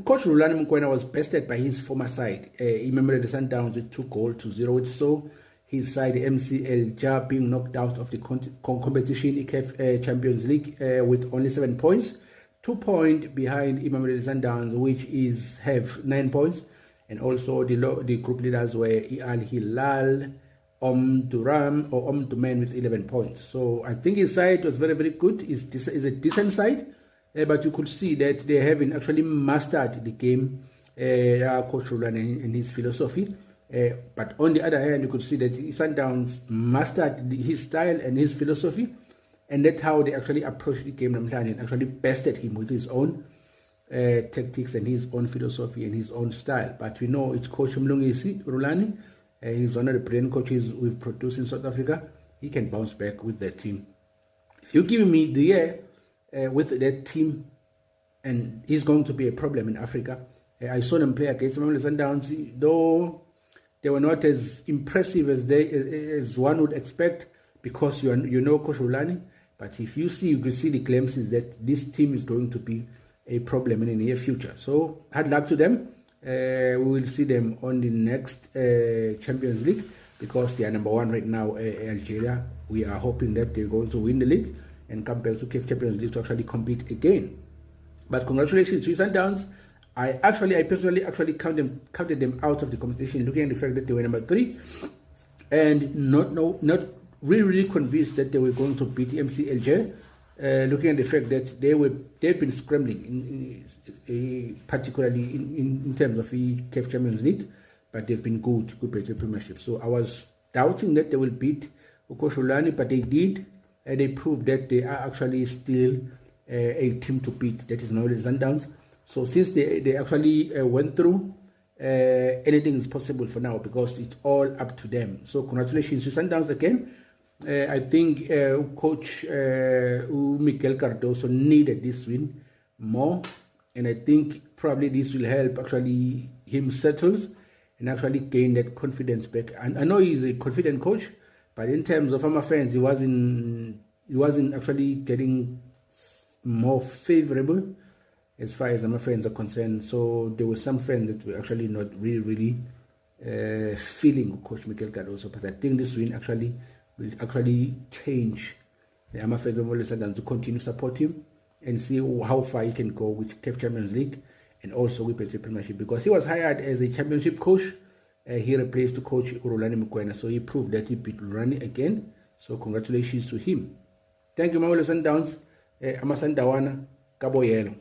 Coach Rulani Mokoena was bested by his former side. He remembered the Sundowns with 2-0, which saw his side, MCL Jar, being knocked out of the competition, ICAF Champions League, with only 7 points. 2 points behind Imamere Sundowns, which have 9 points. And also the group leaders were Al Hilal, Duram with 11 points. So I think his side was very, very good. It's a decent side. But you could see that they haven't actually mastered the game, Coach Rulani and his philosophy. But on the other hand, you could see that Sundowns mastered his style and his philosophy, and that's how they actually approached the game and actually bested him with his own tactics and his own philosophy and his own style. But we know it's Coach Mlungisi Rulani. He's one of the brilliant coaches we've produced in South Africa. He can bounce back with that team. If you give me the year with that team, and he's going to be a problem in Africa. I saw them play against Mamelodi Sundowns, though they were not as impressive as one would expect, because you know Coach Rulani. But if you can see the glimpses that this team is going to be a problem in the near future. So hard luck to them. We will see them on the next Champions League, because they are number 1 right now, Algeria. We are hoping that they're going to win the league and come back to CAF Champions League to actually compete again. But congratulations to Sundowns. I personally counted them out of the competition, looking at the fact that they were number 3, and not really convinced that they were going to beat MCLJ. Looking at the fact that they've been scrambling, particularly in terms of the CAF Champions League, but they've been good Premiership. So I was doubting that they will beat Coach Rulani, but they did. They proved that they are actually still a team to beat. That is Mamelodi Sundowns. So since they actually went through, anything is possible for now, because it's all up to them. So congratulations to Sundowns again. I think Coach Miguel Cardoso needed this win more, and I think probably this will help actually him settle and actually gain that confidence back. And I know he's a confident coach, but in terms of Ama fans, he wasn't actually getting more favorable as far as Ama fans are concerned. So there were some fans that were actually not really feeling Coach Miguel Cardoso. But I think this win will actually change the Ama fans of Mamelodi Sundowns to continue support him and see how far he can go with CAF Champions League and also with the Premiership, because he was hired as a championship coach. He replaced Coach Rulani Mokoena, so he proved that he beat Rulani again. So congratulations to him. Thank you, Mamelodi Sundowns. Ama Sandawana, Kabo Yelo.